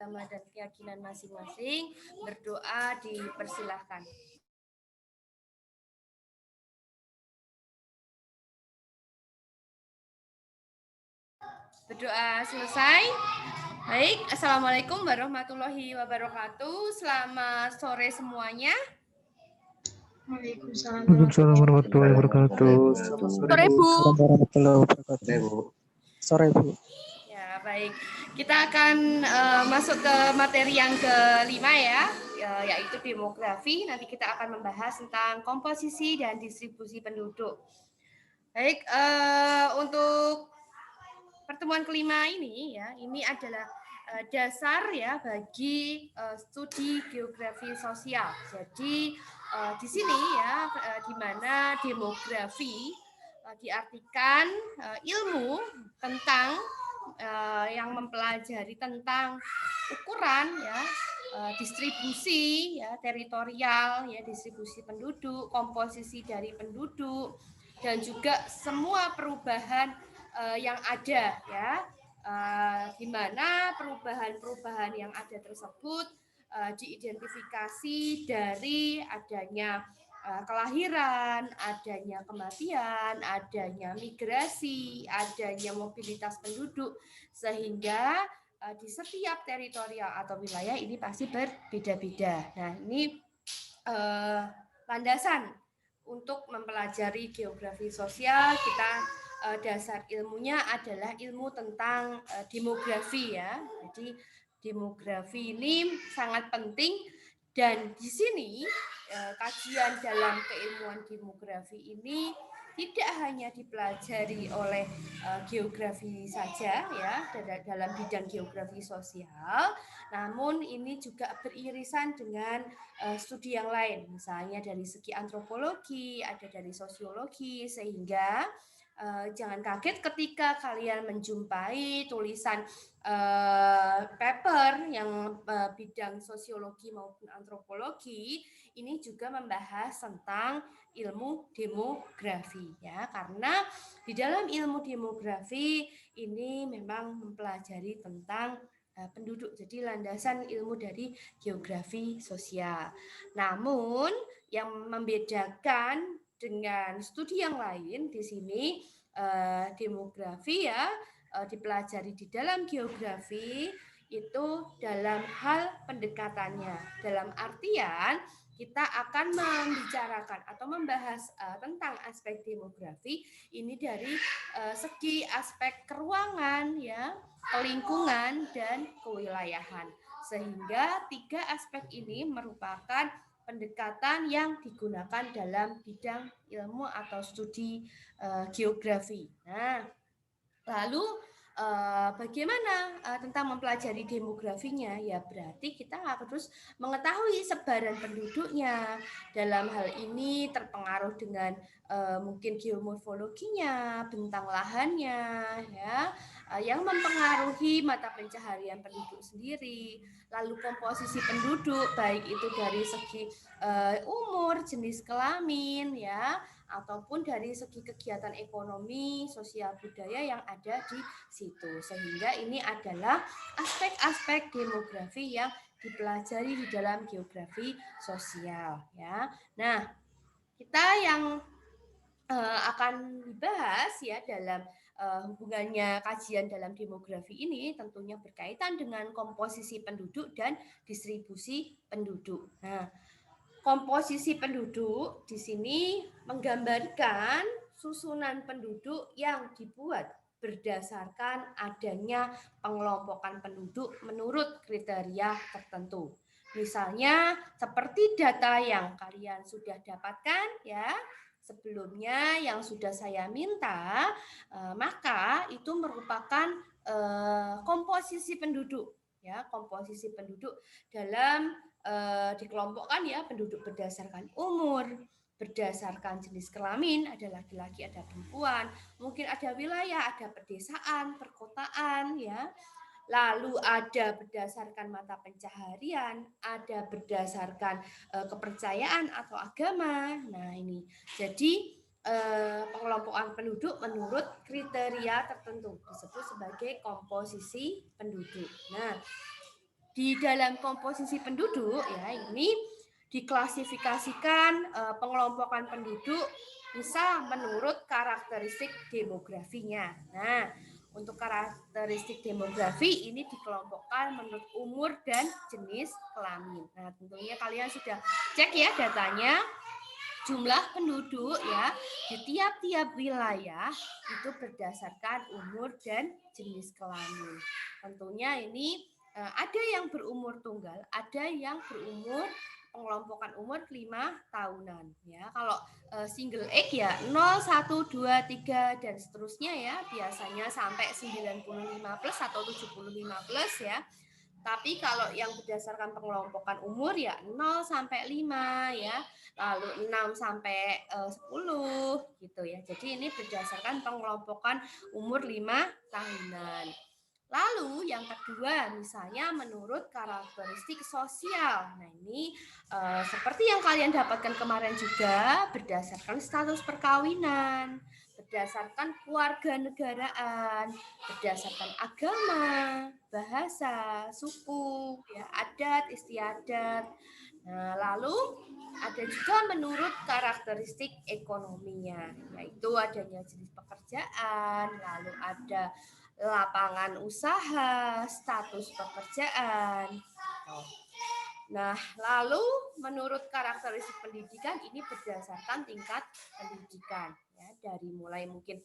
agama dan keyakinan masing-masing. Berdoa dipersilahkan. Berdoa selesai. Baik, Assalamualaikum warahmatullahi wabarakatuh. Selamat sore semuanya. Waalaikumsalam warahmatullahi wabarakatuh. Sore, Bu. Warahmatullahi wabarakatuh. Sore, Bu. Ya, baik. Kita akan masuk ke materi yang kelima ya, yaitu demografi. Nanti kita akan membahas tentang komposisi dan distribusi penduduk. Baik, untuk pertemuan kelima ini ya, ini adalah dasar ya bagi studi geografi sosial. Jadi di sini ya, di mana demografi diartikan ilmu tentang yang mempelajari tentang ukuran ya, distribusi ya teritorial ya, distribusi penduduk, komposisi dari penduduk, dan juga semua perubahan yang ada ya, di mana perubahan-perubahan yang ada tersebut diidentifikasi dari adanya kelahiran, adanya kematian, adanya migrasi, adanya mobilitas penduduk, sehingga di setiap teritorial atau wilayah ini pasti berbeda-beda. Nah, ini landasan untuk mempelajari geografi sosial. Kita dasar ilmunya adalah ilmu tentang demografi ya. Jadi demografi ini sangat penting, dan di sini kajian dalam keilmuan demografi ini tidak hanya dipelajari oleh geografi saja ya, dalam bidang geografi sosial, namun ini juga beririsan dengan studi yang lain, misalnya dari segi antropologi, ada dari sosiologi, sehingga jangan kaget ketika kalian menjumpai tulisan paper yang bidang sosiologi maupun antropologi, ini juga membahas tentang ilmu demografi ya, karena di dalam ilmu demografi ini memang mempelajari tentang penduduk, jadi landasan ilmu dari geografi sosial. Namun yang membedakan dengan studi yang lain di sini demografi ya dipelajari di dalam geografi itu dalam hal pendekatannya, dalam artian kita akan membicarakan atau membahas tentang aspek demografi ini dari segi aspek keruangan ya, lingkungan, dan kewilayahan, sehingga tiga aspek ini merupakan pendekatan yang digunakan dalam bidang ilmu atau studi geografi. Nah, lalu bagaimana tentang mempelajari demografinya? Ya berarti kita harus mengetahui sebaran penduduknya. Dalam hal ini terpengaruh dengan mungkin geomorfologinya, bentang lahannya, ya, yang mempengaruhi mata pencaharian penduduk sendiri. Lalu komposisi penduduk, baik itu dari segi umur, jenis kelamin, ya, ataupun dari segi kegiatan ekonomi, sosial, budaya yang ada di situ. Sehingga ini adalah aspek-aspek demografi yang dipelajari di dalam geografi sosial ya. Nah, kita yang akan dibahas ya dalam hubungannya kajian dalam demografi ini tentunya berkaitan dengan komposisi penduduk dan distribusi penduduk. Nah, komposisi penduduk di sini menggambarkan susunan penduduk yang dibuat berdasarkan adanya pengelompokan penduduk menurut kriteria tertentu. Misalnya seperti data yang kalian sudah dapatkan ya sebelumnya yang sudah saya minta, maka itu merupakan komposisi penduduk ya, komposisi penduduk dalam dikelompokkan ya, penduduk berdasarkan umur, berdasarkan jenis kelamin, ada laki-laki, ada perempuan, mungkin ada wilayah, ada pedesaan, perkotaan ya. Lalu ada berdasarkan mata pencaharian, ada berdasarkan kepercayaan atau agama. Nah, ini. Jadi pengelompokan penduduk menurut kriteria tertentu disebut sebagai komposisi penduduk. Nah, Di dalam komposisi penduduk ya ini diklasifikasikan pengelompokan penduduk bisa menurut karakteristik demografinya. Nah, untuk karakteristik demografi ini dikelompokkan menurut umur dan jenis kelamin. Nah, tentunya kalian sudah cek ya datanya. Jumlah penduduk ya di tiap-tiap wilayah itu berdasarkan umur dan jenis kelamin. Tentunya ini ada yang berumur tunggal, ada yang berumur pengelompokan umur 5 tahunan ya. Kalau single egg ya 0, 1, 2, 3 dan seterusnya ya, biasanya sampai 95 plus atau 75 plus ya. Tapi kalau yang berdasarkan pengelompokan umur ya 0 sampai 5 ya, lalu 6 sampai 10 gitu ya. Jadi ini berdasarkan pengelompokan umur 5 tahunan. Lalu yang kedua misalnya menurut karakteristik sosial. Nah ini seperti yang kalian dapatkan kemarin juga berdasarkan status perkawinan, berdasarkan kewarganegaraan, berdasarkan agama, bahasa, suku, ya, adat, istiadat. Nah, lalu ada juga menurut karakteristik ekonominya, yaitu adanya jenis pekerjaan, lalu ada lapangan usaha, status pekerjaan. Nah, lalu menurut karakteristik pendidikan ini berdasarkan tingkat pendidikan ya, dari mulai mungkin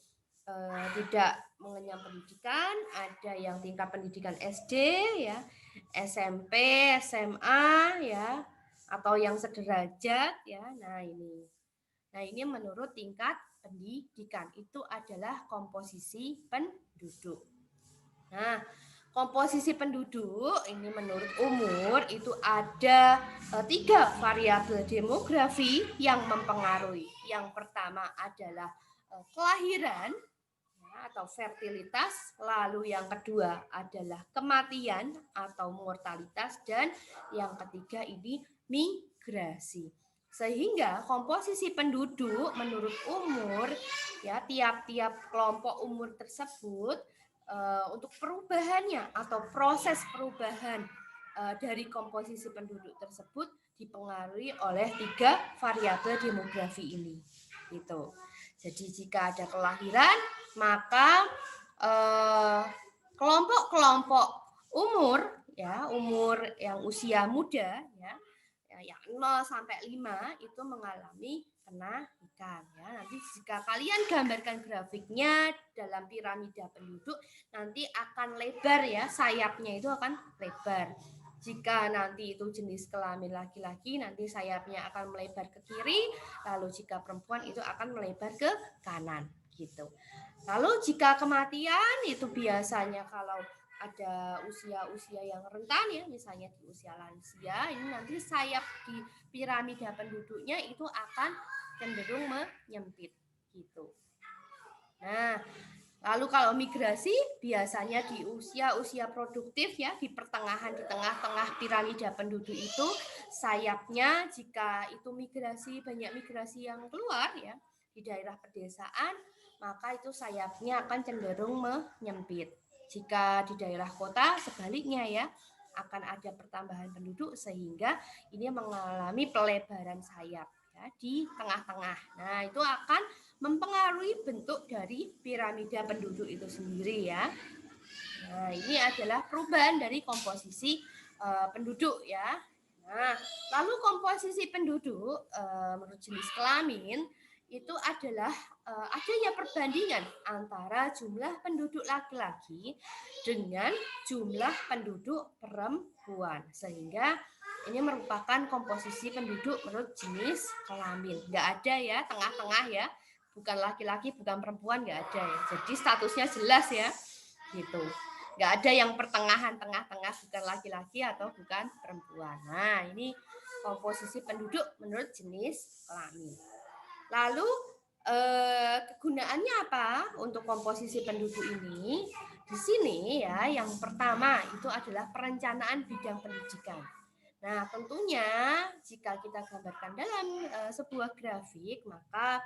tidak mengenyam pendidikan, ada yang tingkat pendidikan SD ya, SMP, SMA ya, atau yang sederajat ya. Nah, ini menurut tingkat pendidikan itu adalah komposisi penduduk. Nah, komposisi penduduk ini menurut umur itu ada 3 variabel demografi yang mempengaruhi. Yang pertama adalah kelahiran atau fertilitas, lalu yang kedua adalah kematian atau mortalitas, dan yang ketiga ini migrasi. Sehingga komposisi penduduk menurut umur ya, tiap-tiap kelompok umur tersebut untuk perubahannya atau proses perubahan dari komposisi penduduk tersebut dipengaruhi oleh 3 variabel demografi ini. Gitu. Jadi jika ada kelahiran, maka kelompok-kelompok umur ya, umur yang usia muda ya, yang 0 sampai 5 itu mengalami kenaikan ya. Nanti jika kalian gambarkan grafiknya dalam piramida penduduk nanti akan lebar ya, sayapnya itu akan lebar. Jika nanti itu jenis kelamin laki-laki, nanti sayapnya akan melebar ke kiri, lalu jika perempuan itu akan melebar ke kanan gitu. Lalu jika kematian itu biasanya kalau ada usia-usia yang rentan ya, misalnya di usia lansia, ini nanti sayap di piramida penduduknya itu akan cenderung menyempit gitu. Nah, lalu kalau migrasi biasanya di usia-usia produktif ya, di pertengahan, di tengah-tengah piramida penduduk itu sayapnya jika itu migrasi, banyak migrasi yang keluar ya di daerah pedesaan, maka itu sayapnya akan cenderung menyempit. Jika di daerah kota sebaliknya ya, akan ada pertambahan penduduk sehingga ini mengalami pelebaran sayap ya, di tengah-tengah. Nah, itu akan mempengaruhi bentuk dari piramida penduduk itu sendiri ya. Nah, ini adalah perubahan dari komposisi penduduk ya. Nah, lalu komposisi penduduk menurut jenis kelamin itu adalah adanya perbandingan antara jumlah penduduk laki-laki dengan jumlah penduduk perempuan, sehingga ini merupakan komposisi penduduk menurut jenis kelamin. Nggak ada ya tengah-tengah ya, bukan laki-laki bukan perempuan, nggak ada ya. Jadi statusnya jelas ya gitu. Nggak ada yang pertengahan tengah-tengah bukan laki-laki atau bukan perempuan. Nah, ini komposisi penduduk menurut jenis kelamin. Lalu kegunaannya apa untuk komposisi penduduk ini? Di sini ya, yang pertama itu adalah perencanaan bidang pendidikan. Nah, tentunya jika kita gambarkan dalam sebuah grafik, maka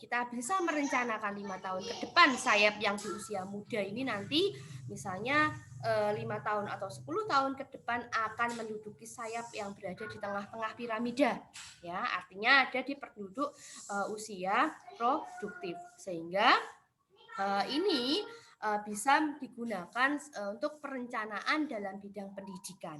kita bisa merencanakan 5 tahun ke depan sayap yang di usia muda ini nanti misalnya 5 tahun atau 10 tahun ke depan akan menduduki sayap yang berada di tengah-tengah piramida. Ya, artinya ada di penduduk usia produktif. Sehingga ini bisa digunakan untuk perencanaan dalam bidang pendidikan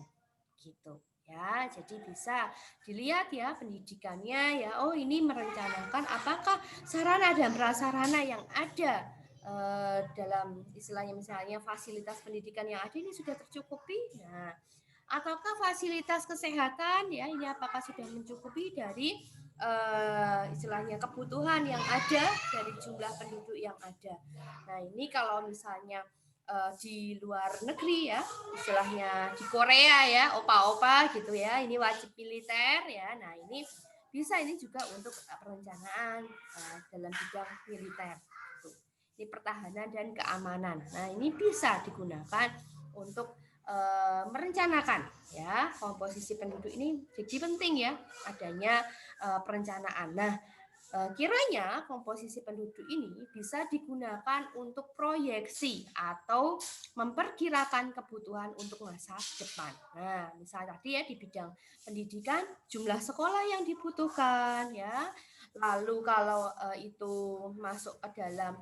gitu ya. Jadi bisa dilihat ya pendidikannya ya, oh ini merencanakan apakah sarana dan prasarana yang ada dalam istilahnya misalnya fasilitas pendidikan yang ada ini sudah tercukupi. Nah, ataukah fasilitas kesehatan ya ini apakah sudah mencukupi dari istilahnya kebutuhan yang ada dari jumlah penduduk yang ada. Nah ini kalau misalnya di luar negeri ya istilahnya di Korea ya opa-opa gitu ya ini wajib militer ya. Nah ini bisa ini juga untuk perencanaan dalam bidang militer. Ini pertahanan dan keamanan. Nah ini bisa digunakan untuk merencanakan ya komposisi penduduk ini jadi penting ya adanya perencanaan. Nah kiranya komposisi penduduk ini bisa digunakan untuk proyeksi atau memperkirakan kebutuhan untuk masa depan. Nah, misalnya tadi ya di bidang pendidikan jumlah sekolah yang dibutuhkan ya. Lalu kalau itu masuk ke dalam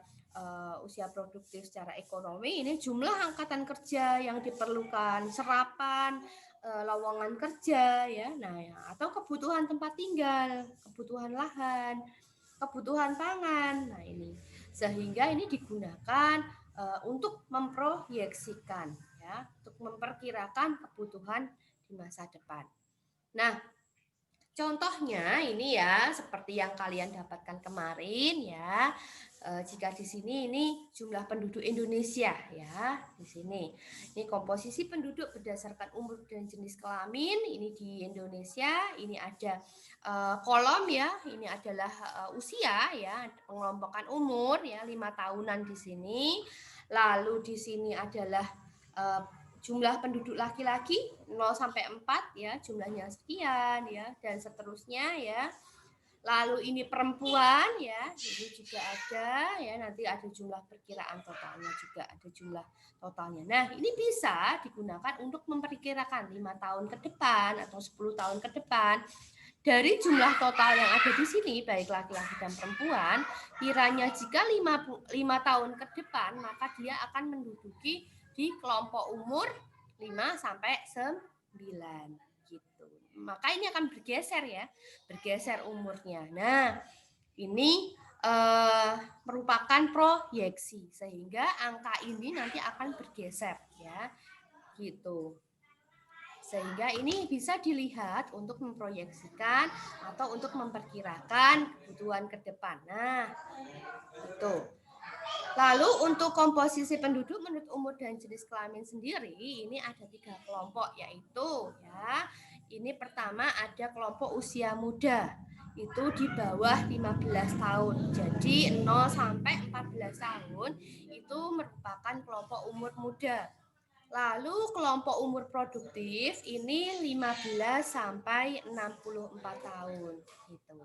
usia produktif secara ekonomi ini jumlah angkatan kerja yang diperlukan, serapan lowongan kerja ya. Nah, ya, atau kebutuhan tempat tinggal, kebutuhan lahan, kebutuhan pangan. Nah, ini sehingga ini digunakan untuk memproyeksikan ya, untuk memperkirakan kebutuhan di masa depan. Nah, contohnya ini ya seperti yang kalian dapatkan kemarin ya. Jika di sini ini jumlah penduduk Indonesia ya di sini. Ini komposisi penduduk berdasarkan umur dan jenis kelamin ini di Indonesia. Ini ada kolom ya. Ini adalah usia ya pengelompokan umur ya 5 tahunan di sini. Lalu di sini adalah jumlah penduduk laki-laki 0 sampai 4 ya jumlahnya sekian ya dan seterusnya ya. Lalu ini perempuan ya, ini juga ada ya nanti ada jumlah perkiraan totalnya juga ada jumlah totalnya. Nah, ini bisa digunakan untuk memperkirakan 5 tahun ke depan atau 10 tahun ke depan dari jumlah total yang ada di sini baik laki-laki dan perempuan, kiranya jika 5 tahun ke depan maka dia akan menduduki di kelompok umur 5 sampai 9 gitu. Maka ini akan bergeser ya, bergeser umurnya. Nah, ini merupakan proyeksi sehingga angka ini nanti akan bergeser ya, gitu. Sehingga ini bisa dilihat untuk memproyeksikan atau untuk memperkirakan kebutuhan ke depan. Nah, itu. Lalu untuk komposisi penduduk menurut umur dan jenis kelamin sendiri ini ada 3 kelompok yaitu ya. Ini pertama ada kelompok usia muda. Itu di bawah 15 tahun. Jadi 0 sampai 14 tahun itu merupakan kelompok umur muda. Lalu kelompok umur produktif ini 15 sampai 64 tahun gitu.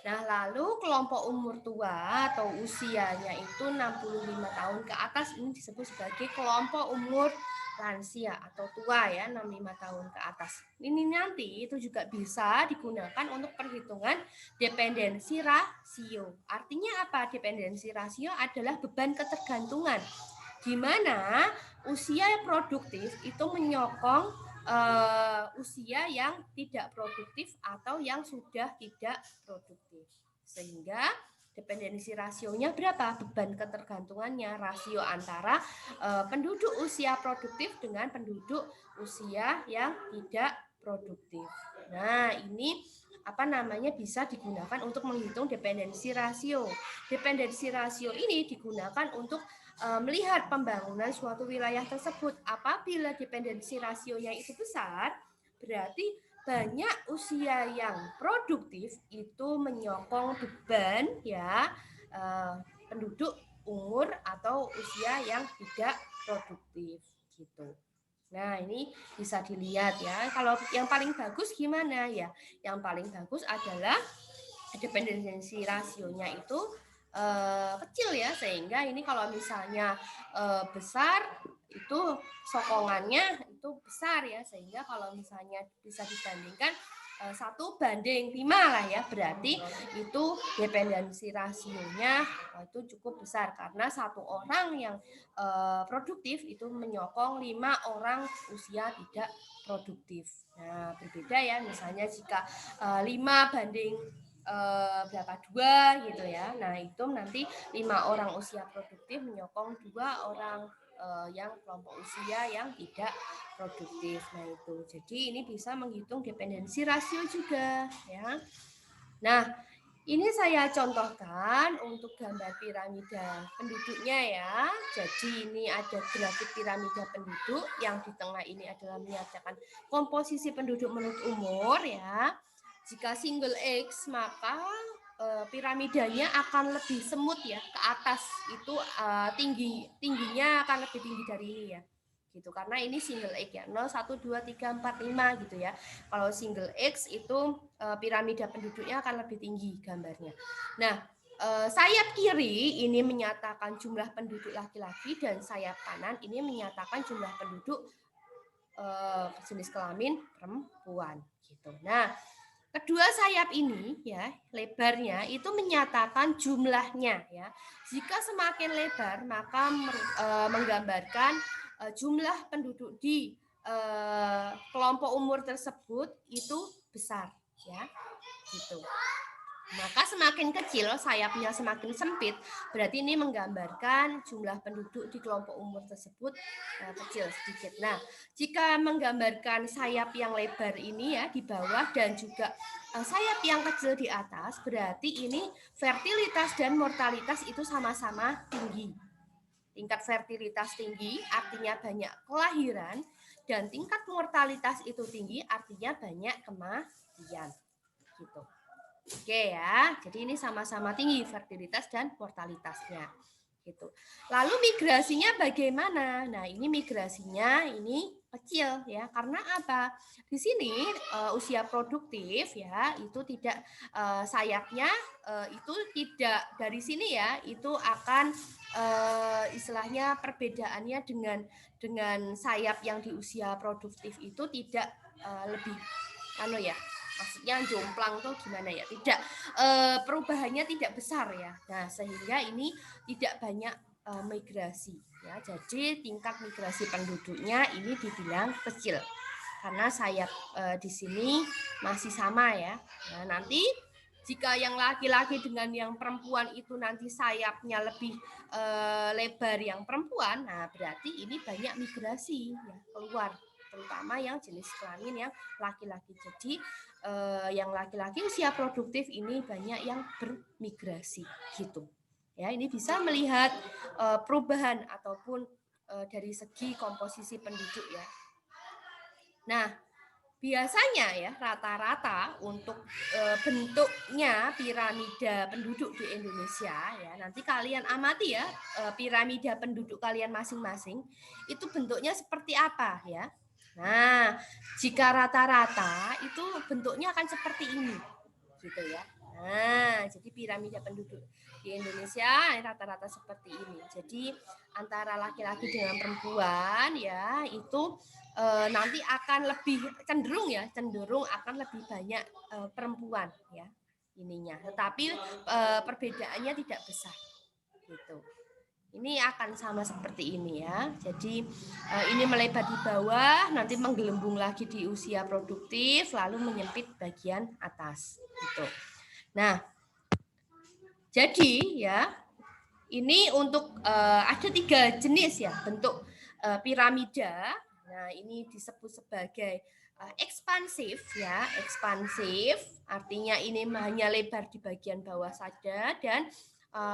Nah, lalu kelompok umur tua atau usianya itu 65 tahun ke atas ini disebut sebagai kelompok umur lansia atau tua ya, 65 tahun ke atas. Ini nanti itu juga bisa digunakan untuk perhitungan dependensi rasio. Artinya apa? Dependensi rasio adalah beban ketergantungan di mana usia produktif itu menyokong usia yang tidak produktif atau yang sudah tidak produktif. Sehingga dependensi rasionya berapa? Beban ketergantungannya rasio antara penduduk usia produktif dengan penduduk usia yang tidak produktif. Nah, ini bisa digunakan untuk menghitung dependensi rasio. Dependensi rasio ini digunakan untuk melihat pembangunan suatu wilayah tersebut. Apabila dependensi rasionya itu besar, berarti banyak usia yang produktif itu menyokong beban ya penduduk umur atau usia yang tidak produktif gitu. Nah, ini bisa dilihat ya. Kalau yang paling bagus gimana ya? Yang paling bagus adalah dependensi rasionya itu kecil ya, sehingga ini kalau misalnya besar itu sokongannya itu besar ya, sehingga kalau misalnya bisa dibandingkan 1:5 lah ya, berarti itu dependensi rasionya itu cukup besar karena satu orang yang produktif itu menyokong 5 orang usia tidak produktif. Nah, berbeda ya, misalnya jika 5:2 gitu ya. Nah, itu nanti 5 orang usia produktif menyokong 2 orang yang kelompok usia yang tidak produktif. Nah, itu. Jadi ini bisa menghitung dependensi rasio juga ya. Nah, ini saya contohkan untuk gambar piramida penduduknya ya. Jadi ini ada grafik piramida penduduk, yang di tengah ini adalah menyatakan komposisi penduduk menurut umur ya. Jika single X maka piramidanya akan lebih semut ya, ke atas itu tingginya akan lebih tinggi dari ini ya. Gitu, karena ini single X ya, 0, 1, 2, 3, 4, 5 gitu ya. Kalau single X itu piramida penduduknya akan lebih tinggi gambarnya. Nah, sayap kiri ini menyatakan jumlah penduduk laki-laki dan sayap kanan ini menyatakan jumlah penduduk jenis kelamin perempuan gitu. Nah, kedua sayap ini ya, lebarnya itu menyatakan jumlahnya ya. Jika semakin lebar maka menggambarkan jumlah penduduk di kelompok umur tersebut itu besar ya. Gitu. Maka semakin kecil sayapnya semakin sempit, berarti ini menggambarkan jumlah penduduk di kelompok umur tersebut kecil sedikit. Nah, jika menggambarkan sayap yang lebar ini ya di bawah dan juga sayap yang kecil di atas, berarti ini fertilitas dan mortalitas itu sama-sama tinggi. Tingkat fertilitas tinggi artinya banyak kelahiran, dan tingkat mortalitas itu tinggi artinya banyak kematian. Gitu. Oke ya, jadi ini sama-sama tinggi fertilitas dan mortalitasnya. Gitu. Lalu migrasinya bagaimana? Nah, ini migrasinya ini kecil ya, karena apa? Di sini usia produktif ya, itu tidak sayapnya itu tidak dari sini ya, itu akan istilahnya perbedaannya dengan sayap yang di usia produktif itu tidak lebih maksudnya jomplang tuh gimana ya, tidak perubahannya tidak besar ya. Nah, sehingga ini tidak banyak migrasi ya. Jadi tingkat migrasi penduduknya ini dibilang kecil karena sayap di sini masih sama ya. Nah, nanti jika yang laki-laki dengan yang perempuan itu nanti sayapnya lebih lebar yang perempuan, nah berarti ini banyak migrasi ya keluar, terutama yang jenis kelamin yang laki-laki. Jadi yang laki-laki usia produktif ini banyak yang bermigrasi gitu. Ya, ini bisa melihat perubahan ataupun dari segi komposisi penduduk ya. Nah, biasanya ya rata-rata untuk bentuknya piramida penduduk di Indonesia ya, nanti kalian amati ya piramida penduduk kalian masing-masing itu bentuknya seperti apa ya. Nah, jika rata-rata itu bentuknya akan seperti ini gitu ya. Nah, jadi piramida penduduk di Indonesia rata-rata seperti ini. Jadi antara laki-laki dengan perempuan ya itu nanti akan lebih cenderung akan lebih banyak perempuan ya ininya. Tetapi perbedaannya tidak besar gitu. Ini akan sama seperti ini ya. Jadi ini melebar di bawah, nanti menggelembung lagi di usia produktif, lalu menyempit bagian atas gitu. Nah, jadi ya ini untuk ada 3 jenis ya bentuk piramida. Nah, ini disebut sebagai ekspansif ya. Ekspansif artinya ini hanya lebar di bagian bawah saja dan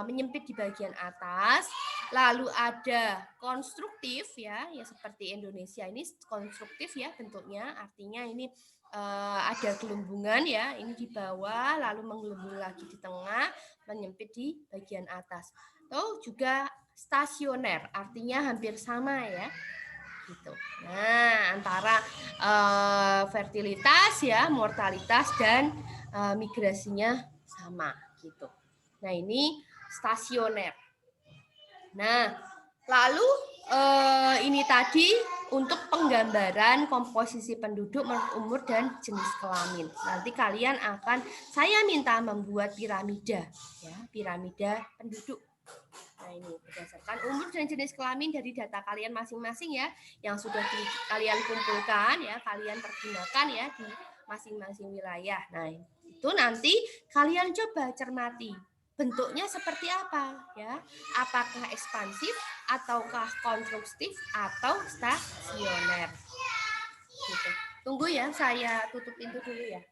menyempit di bagian atas. Lalu ada konstruktif ya, ya seperti Indonesia ini konstruktif ya bentuknya, artinya ini ada gelembungan ya, ini di bawah lalu menggelembung lagi di tengah, menyempit di bagian atas. Juga stasioner, artinya hampir sama ya. Gitu. Nah, antara fertilitas ya, mortalitas dan migrasinya sama gitu. Nah, ini stasioner. Nah, lalu ini tadi untuk penggambaran komposisi penduduk menurut umur dan jenis kelamin. Nanti kalian saya minta membuat piramida, ya, piramida penduduk. Nah, ini berdasarkan umur dan jenis kelamin dari data kalian masing-masing ya, yang sudah kalian kumpulkan ya, kalian pergunakan ya di masing-masing wilayah. Nah, itu nanti kalian coba cermati bentuknya seperti apa ya? Apakah ekspansif ataukah konstruktif atau stasioner? Gitu. Tunggu ya, saya tutup pintu dulu ya.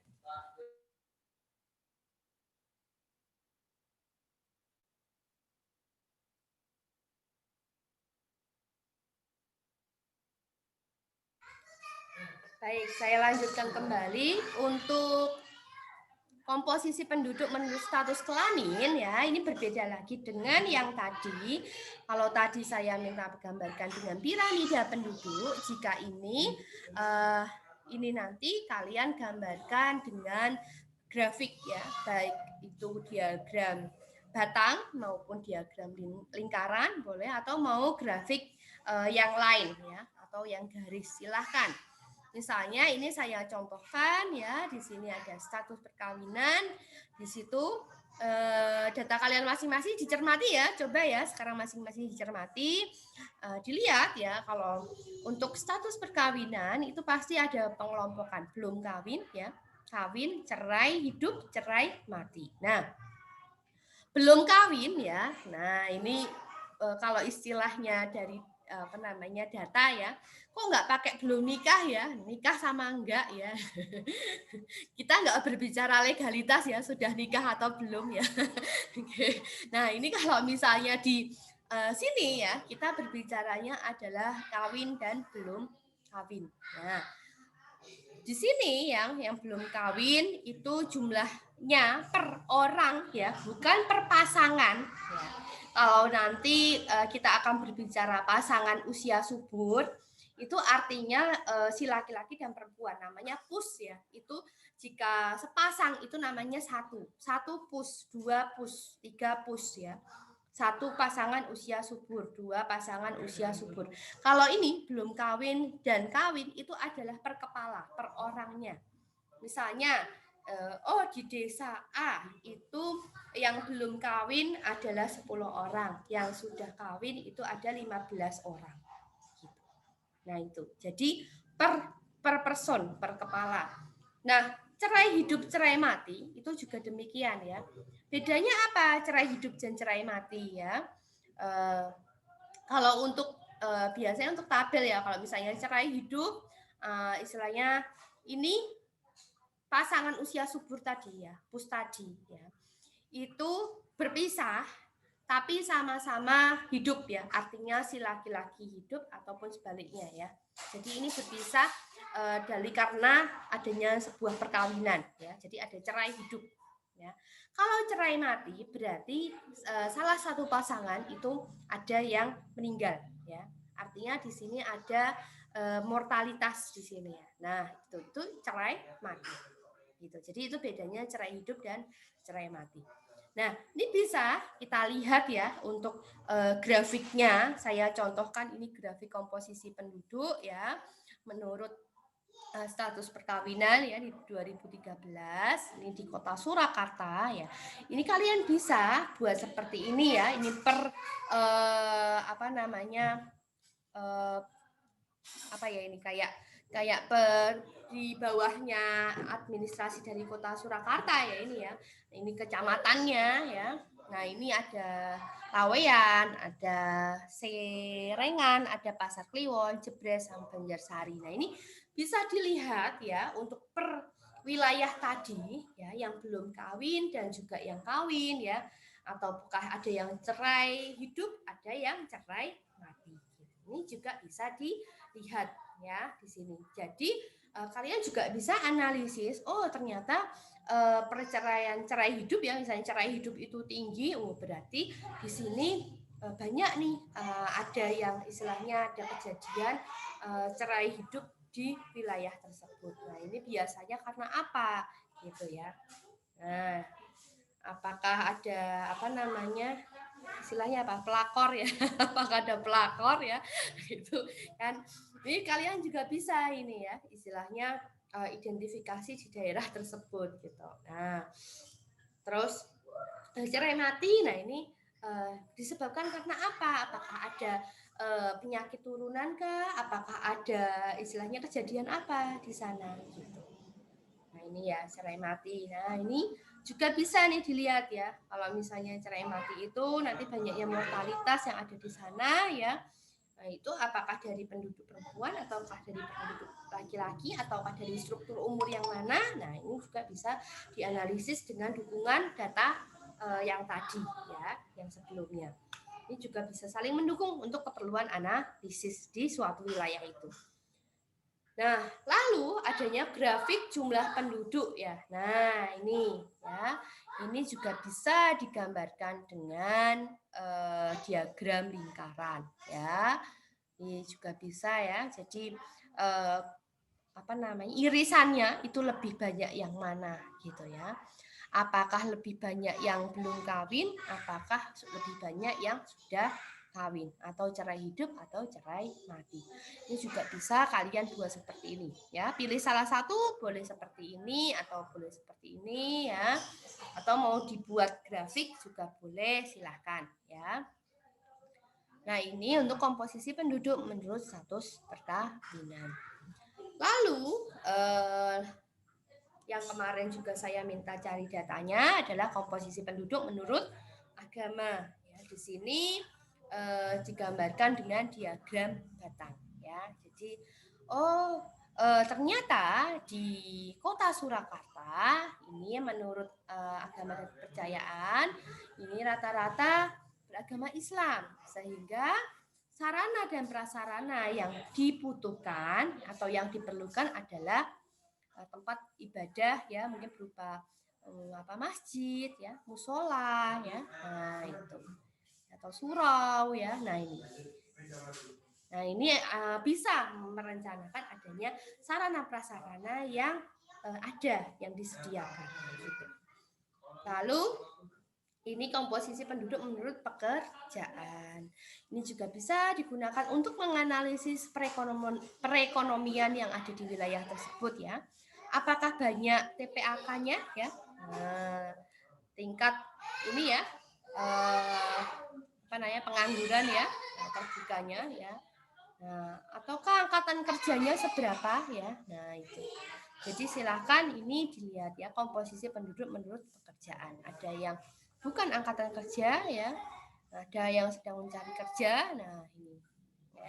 Baik, saya lanjutkan kembali untuk komposisi penduduk menurut status kelamin ya. Ini berbeda lagi dengan yang tadi. Kalau tadi saya minta gambarkan dengan piramida penduduk, jika ini nanti kalian gambarkan dengan grafik ya, baik itu diagram batang maupun diagram lingkaran boleh, atau mau grafik yang lain ya, atau yang garis, silahkan. Misalnya ini saya contohkan ya, di sini ada status perkawinan, di situ data kalian masing-masing dicermati ya, coba ya sekarang masing-masing dicermati, dilihat ya, kalau untuk status perkawinan itu pasti ada pengelompokan, belum kawin ya, kawin, cerai, hidup, cerai, mati. Nah, belum kawin ya, nah ini kalau istilahnya dari data ya, kok nggak pakai belum nikah ya, nikah sama enggak ya. Kita nggak berbicara legalitas ya, sudah nikah atau belum ya. Nah, ini kalau misalnya di sini ya, kita berbicaranya adalah kawin dan belum kawin. Nah, di sini yang belum kawin itu jumlahnya per orang ya, bukan per pasangan ya. Kalau nanti kita akan berbicara pasangan usia subur, itu artinya si laki-laki dan perempuan, namanya pus ya. Itu jika sepasang itu namanya satu pus, 2 pus, 3 pus ya. 1 pasangan usia subur, 2 pasangan usia subur. Kalau ini belum kawin dan kawin itu adalah per kepala, per orangnya. Misalnya di desa A itu yang belum kawin adalah 10 orang, yang sudah kawin itu ada 15 orang. Nah, itu. Jadi per person, per kepala. Nah, cerai hidup, cerai mati itu juga demikian ya. Bedanya apa cerai hidup dan cerai mati ya? Kalau untuk biasanya untuk tabel ya, kalau misalnya cerai hidup, istilahnya ini pasangan usia subur tadi ya, pus tadi ya, itu berpisah tapi sama-sama hidup ya, artinya si laki-laki hidup ataupun sebaliknya ya. Jadi ini berpisah dari karena adanya sebuah perkawinan ya, jadi ada cerai hidup ya. Kalau cerai mati berarti salah satu pasangan itu ada yang meninggal ya, artinya di sini ada mortalitas di sini ya. Nah, itu cerai mati gitu. Jadi itu bedanya cerai hidup dan cerai mati. Nah, ini bisa kita lihat ya untuk grafiknya. Saya contohkan ini grafik komposisi penduduk ya menurut status perkawinan ya di 2013 ini di Kota Surakarta ya. Ini kalian bisa buat seperti ini ya. Ini per ini kayak di bawahnya administrasi dari Kota Surakarta ya ini ya. Ini kecamatannya ya. Nah, ini ada Laweyan, ada Serengan, ada Pasar Kliwon, Jebres, sama Banjarsari. Nah, ini bisa dilihat ya untuk per wilayah tadi ya, yang belum kawin dan juga yang kawin ya, ataukah ada yang cerai hidup, ada yang cerai mati. Ini juga bisa dilihat ya di sini. Jadi kalian juga bisa analisis, oh ternyata perceraian cerai hidup ya, misalnya cerai hidup itu tinggi, berarti di sini banyak nih ada yang istilahnya ada kejadian cerai hidup di wilayah tersebut. Nah, ini biasanya karena apa gitu ya. Nah, apakah ada istilahnya pelakor ya, apakah ada pelakor ya, gitu kan. Ini kalian juga bisa ini ya, istilahnya identifikasi di daerah tersebut gitu. Nah, terus cerai mati, nah ini disebabkan karena apa? Apakah ada penyakit turunan kah? Apakah ada istilahnya kejadian apa di sana gitu. Nah ini ya cerai mati. Nah ini juga bisa nih dilihat ya. Kalau misalnya cerai mati itu nanti banyaknya mortalitas yang ada di sana ya. Nah itu apakah dari penduduk perempuan ataukah dari penduduk laki-laki ataukah dari struktur umur yang mana? Nah ini juga bisa dianalisis dengan dukungan data yang tadi ya, yang sebelumnya. Ini juga bisa saling mendukung untuk keperluan analisis di suatu wilayah itu. Nah, lalu adanya grafik jumlah penduduk ya. Nah, ini ya. Ini juga bisa digambarkan dengan diagram lingkaran ya. Ini juga bisa ya. Jadi irisannya itu lebih banyak yang mana gitu ya. Apakah lebih banyak yang belum kawin, apakah lebih banyak yang sudah kawin, atau cerai hidup atau cerai mati. Ini juga bisa kalian buat seperti ini ya. Pilih salah satu, boleh seperti ini atau boleh seperti ini ya. Atau mau dibuat grafik juga boleh, silahkan ya. Nah, ini untuk komposisi penduduk menurut status perkawinan. Lalu yang kemarin juga saya minta cari datanya adalah komposisi penduduk menurut agama. Ya, di sini digambarkan dengan diagram batang. Ya, jadi ternyata di kota Surakarta ini menurut agama dan kepercayaan ini rata-rata beragama Islam, sehingga sarana dan prasarana yang dibutuhkan atau yang diperlukan adalah tempat ibadah ya, mungkin berupa masjid ya, musola ya, nah itu, atau surau ya. Nah ini bisa merencanakan adanya sarana prasarana yang ada, yang disediakan gitu. Lalu ini komposisi penduduk menurut pekerjaan. Ini juga bisa digunakan untuk menganalisis perekonomian yang ada di wilayah tersebut ya. Apakah banyak TPAK-nya ya? Nah, tingkat ini ya, pengangguran ya, terbukanya ya. Nah, ataukah angkatan kerjanya seberapa ya? Nah, itu. Jadi silakan ini dilihat ya, komposisi penduduk menurut pekerjaan. Ada yang bukan angkatan kerja ya, ada yang sedang mencari kerja. Nah,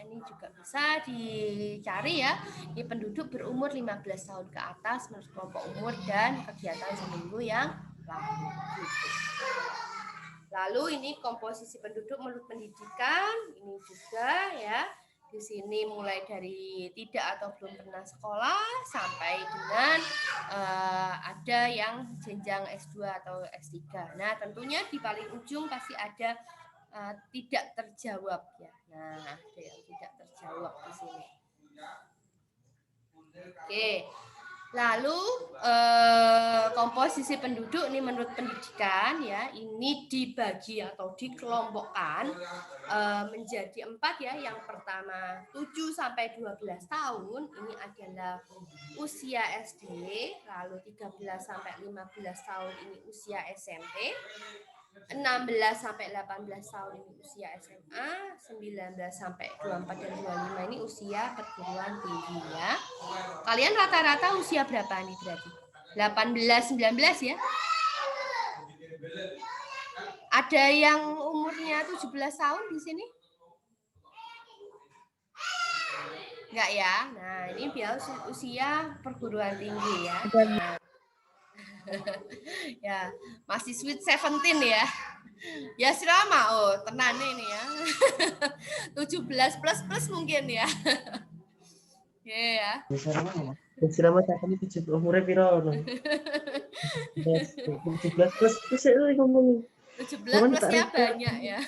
ini juga bisa dicari ya. Ini penduduk berumur 15 tahun ke atas menurut kelompok umur dan kegiatan seminggu yang lalu. Lalu ini komposisi penduduk menurut pendidikan, ini juga ya. Di sini mulai dari tidak atau belum pernah sekolah sampai dengan ada yang jenjang S2 atau S3. Nah, tentunya di paling ujung pasti ada tidak terjawab ya. Nah, ada yang tidak terjawab di sini. Oke. Lalu komposisi penduduk ini menurut pendidikan ya, ini dibagi atau dikelompokkan menjadi 4 ya. Yang pertama 7 sampai 12 tahun ini adalah usia SD, lalu 13 sampai 15 tahun ini usia SMP. 16 sampai 18 tahun ini usia SMA, 19 sampai 24 dan 25 ini usia perguruan tinggi ya. Kalian rata-rata usia berapa nih berarti? 18, 19 ya? Ada yang umurnya 17 tahun di sini? Enggak ya? Nah, ini biasa usia perguruan tinggi ya. Ya, masih sweet 17 ya. Ya selama tenan ini ya. 17 plus mungkin ya. Ya. Selama saat ini 17 umurnya piro? 17 plus itu ngomong. 17 plusnya banyak ya.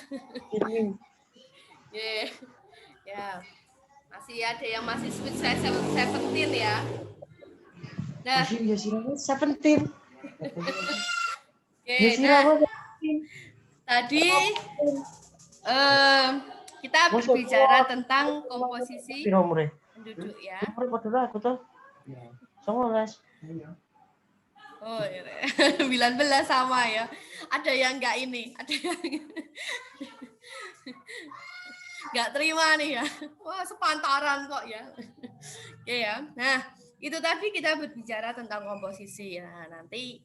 Ya. Masih ada yang masih sweet 17 ya. Nah, masih ya 17. Oke, nah tadi kita berbicara tentang komposisi Piro umure? penduduk ya. Umure padha lah aku tuh. 19. Oh, 19 sama ya. Ada yang enggak ini, ada yang enggak terima nih ya. Wah, sepantaran kok ya. Oke ya. Nah, itu tadi kita berbicara tentang komposisi. Nah, nanti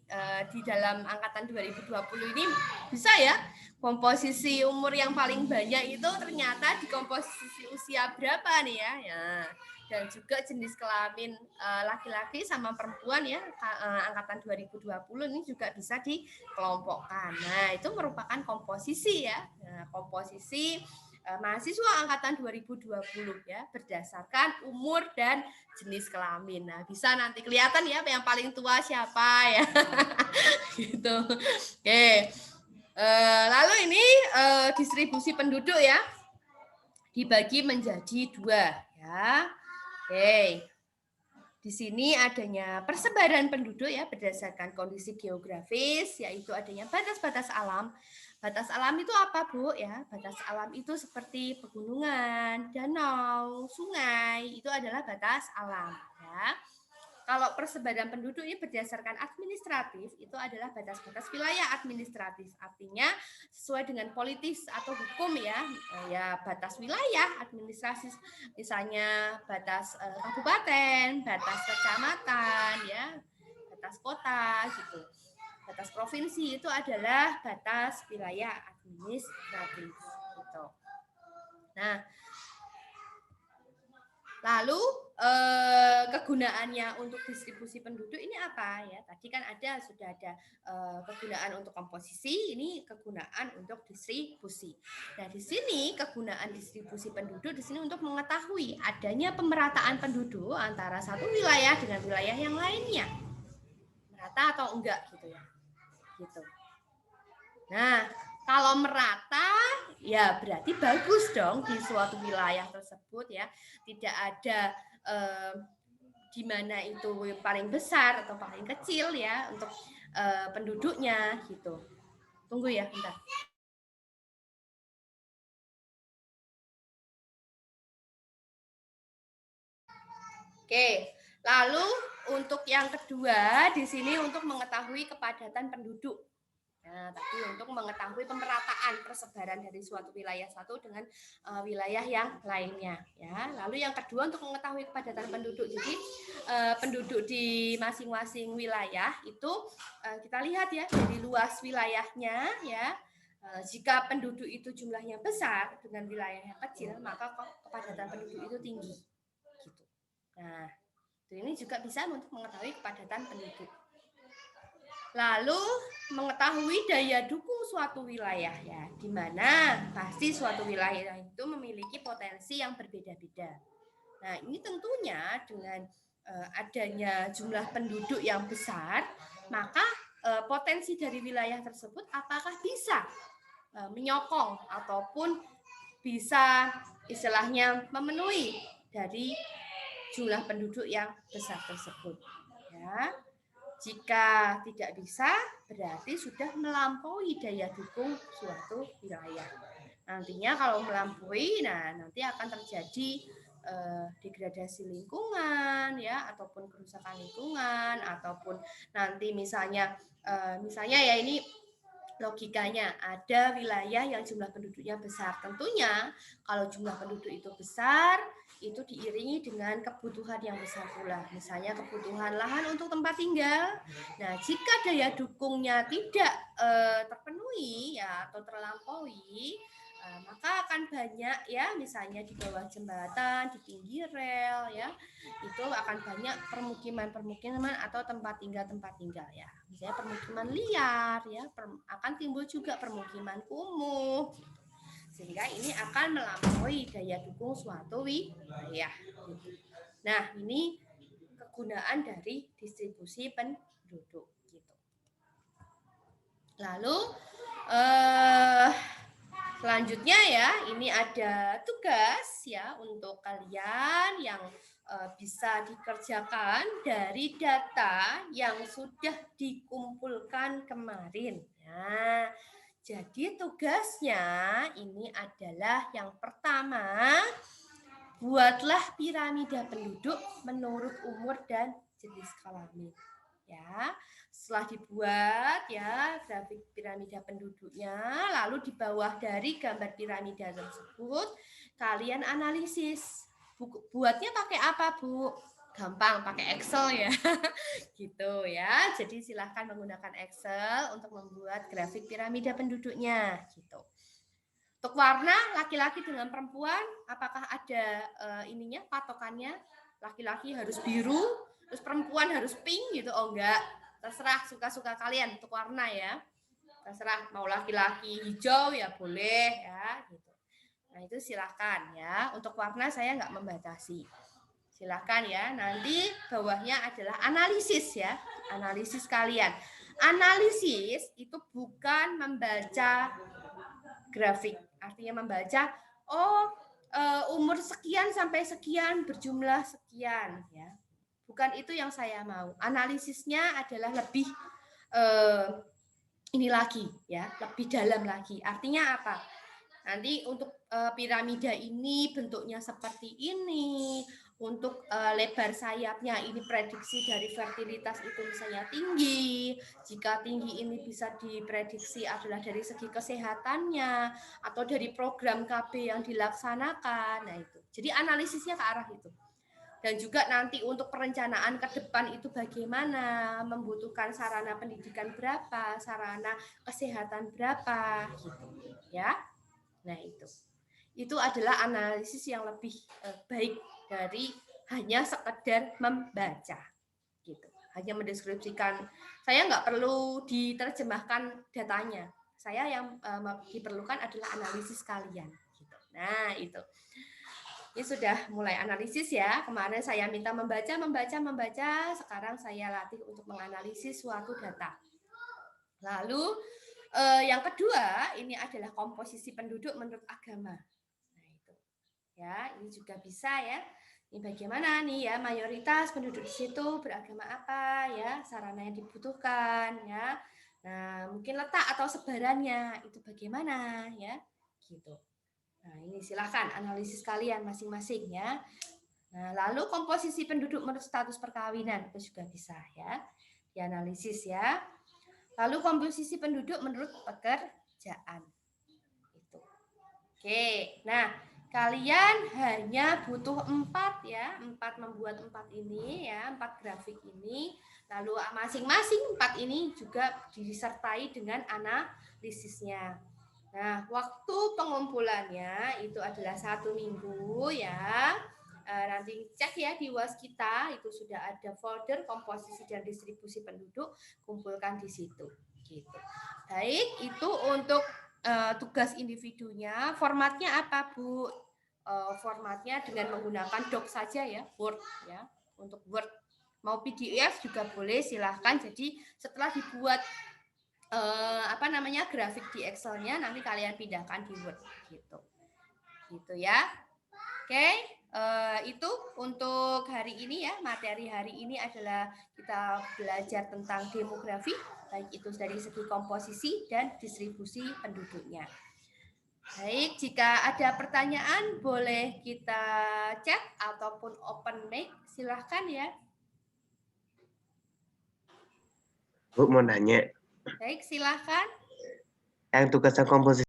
di dalam angkatan 2020 ini bisa ya komposisi umur yang paling banyak itu ternyata di komposisi usia berapa nih ya. Ya. Dan juga jenis kelamin laki-laki sama perempuan ya angkatan 2020 ini juga bisa dikelompokkan. Nah, itu merupakan komposisi ya. Nah, komposisi mahasiswa angkatan 2020 ya berdasarkan umur dan jenis kelamin. Nah, bisa nanti kelihatan ya yang paling tua siapa ya. Gitu. Oke. Lalu ini distribusi penduduk ya dibagi menjadi 2 ya. Oke. Di sini adanya persebaran penduduk ya berdasarkan kondisi geografis, yaitu adanya batas-batas alam. Batas alam itu apa, Bu? Ya, batas alam itu seperti pegunungan, danau, sungai, itu adalah batas alam. Ya. Kalau persebaran penduduk ini berdasarkan administratif, itu adalah batas-batas wilayah administratif. Artinya sesuai dengan politis atau hukum ya, ya batas wilayah administrasi, misalnya batas kabupaten, batas kecamatan, ya, batas kota, gitu. Batas provinsi itu adalah batas wilayah administratif. Gitu. Nah, lalu kegunaannya untuk distribusi penduduk ini apa ya? Tadi kan sudah ada kegunaan untuk komposisi, ini kegunaan untuk distribusi. Nah, di sini kegunaan distribusi penduduk di sini untuk mengetahui adanya pemerataan penduduk antara satu wilayah dengan wilayah yang lainnya. Merata atau enggak gitu ya. Gitu. Nah, kalau merata, ya berarti bagus dong di suatu wilayah tersebut ya. Tidak ada di mana itu paling besar atau paling kecil ya untuk penduduknya gitu. Tunggu ya, bentar. Oke, lalu untuk yang kedua di sini untuk mengetahui kepadatan penduduk. Nah, tapi untuk mengetahui pemerataan persebaran dari suatu wilayah satu dengan wilayah yang lainnya, ya. Lalu yang kedua untuk mengetahui kepadatan penduduk. Jadi penduduk di masing-masing wilayah itu kita lihat ya dari luas wilayahnya, ya. Jika penduduk itu jumlahnya besar dengan wilayah yang kecil, maka kepadatan penduduk itu tinggi. Gitu. Nah, ini juga bisa untuk mengetahui kepadatan penduduk. Lalu mengetahui daya dukung suatu wilayah ya, di mana pasti suatu wilayah itu memiliki potensi yang berbeda-beda. Nah, ini tentunya dengan adanya jumlah penduduk yang besar, maka potensi dari wilayah tersebut apakah bisa menyokong ataupun bisa istilahnya memenuhi dari jumlah penduduk yang besar tersebut. Ya. Jika tidak bisa, berarti sudah melampaui daya dukung suatu wilayah. Nantinya kalau melampaui, nah nanti akan terjadi degradasi lingkungan, ya, ataupun kerusakan lingkungan, ataupun nanti misalnya ya ini logikanya ada wilayah yang jumlah penduduknya besar. Tentunya kalau jumlah penduduk itu besar, itu diiringi dengan kebutuhan yang besar pula. Misalnya kebutuhan lahan untuk tempat tinggal. Nah, jika daya dukungnya tidak terpenuhi ya atau terlampaui, maka akan banyak ya, misalnya di bawah jembatan, di pinggir rel ya, itu akan banyak permukiman atau tempat tinggal ya. Misalnya permukiman liar ya, akan timbul juga permukiman kumuh. Sehingga ini akan melampaui daya dukung suatu wilayah. Nah, ini kegunaan dari distribusi penduduk gitu. Lalu selanjutnya ya, ini ada tugas ya untuk kalian yang bisa dikerjakan dari data yang sudah dikumpulkan kemarin. Nah, jadi tugasnya ini adalah yang pertama, buatlah piramida penduduk menurut umur dan jenis kelamin. Ya, setelah dibuat ya grafik piramida penduduknya, lalu di bawah dari gambar piramida tersebut kalian analisis. Buatnya pakai apa, Bu? Gampang, pakai Excel ya. Gitu ya. Jadi silahkan menggunakan Excel untuk membuat grafik piramida penduduknya gitu. Untuk warna laki-laki dengan perempuan, apakah ada ininya patokannya? Laki-laki harus biru, terus perempuan harus pink gitu? Oh enggak, terserah suka-suka kalian untuk warna ya. Terserah mau laki-laki hijau ya boleh ya gitu. Nah itu silakan ya. Untuk warna saya nggak membatasi. Silakan ya. Nanti bawahnya adalah analisis ya. Analisis kalian. Analisis itu bukan membaca grafik. Artinya membaca, umur sekian sampai sekian berjumlah sekian ya. Bukan itu yang saya mau. Analisisnya adalah lebih ini lagi ya, lebih dalam lagi. Artinya apa? Nanti untuk piramida ini bentuknya seperti ini, untuk lebar sayapnya ini prediksi dari fertilitas itu misalnya tinggi, jika tinggi ini bisa diprediksi adalah dari segi kesehatannya, atau dari program KB yang dilaksanakan, nah itu. Jadi analisisnya ke arah itu. Dan juga nanti untuk perencanaan ke depan itu bagaimana, membutuhkan sarana pendidikan berapa, sarana kesehatan berapa, gitu ya. Nah itu adalah analisis yang lebih baik dari hanya sekedar membaca, gitu. Hanya mendeskripsikan. Saya nggak perlu diterjemahkan datanya. Saya yang diperlukan adalah analisis kalian. Gitu. Nah itu. Ini sudah mulai analisis ya. Kemarin saya minta membaca. Sekarang saya latih untuk menganalisis suatu data. Lalu yang kedua, ini adalah komposisi penduduk menurut agama. Nah, itu. Ya, ini juga bisa ya. Ini bagaimana nih ya, mayoritas penduduk di situ beragama apa ya, sarana yang dibutuhkan ya. Nah, mungkin letak atau sebarannya itu bagaimana ya, gitu. Nah, ini silahkan analisis kalian masing-masing ya. Nah, lalu komposisi penduduk menurut status perkawinan itu juga bisa ya, dianalisis ya. Lalu komposisi penduduk menurut pekerjaan. Itu. Oke, nah kalian hanya butuh 4 ya, 4 membuat 4 ini ya, 4 grafik ini. Lalu masing-masing 4 ini juga disertai dengan analisisnya. Nah, waktu pengumpulannya itu adalah 1 minggu ya. Nanti cek ya di UAS kita, itu sudah ada folder komposisi dan distribusi penduduk, kumpulkan di situ. Gitu. Baik, itu untuk tugas individunya. Formatnya apa, Bu? Formatnya dengan menggunakan doc saja ya, Word ya. Untuk Word mau PDF juga boleh, silahkan. Jadi setelah dibuat grafik di Excel-nya, nanti kalian pindahkan di Word gitu. Gitu ya. Oke. Itu untuk hari ini ya, materi hari ini adalah kita belajar tentang demografi, baik itu dari segi komposisi dan distribusi penduduknya. Baik, jika ada pertanyaan boleh kita chat ataupun open mic, silahkan ya. Bu mau nanya. Baik, silahkan. Yang tugasan komposisi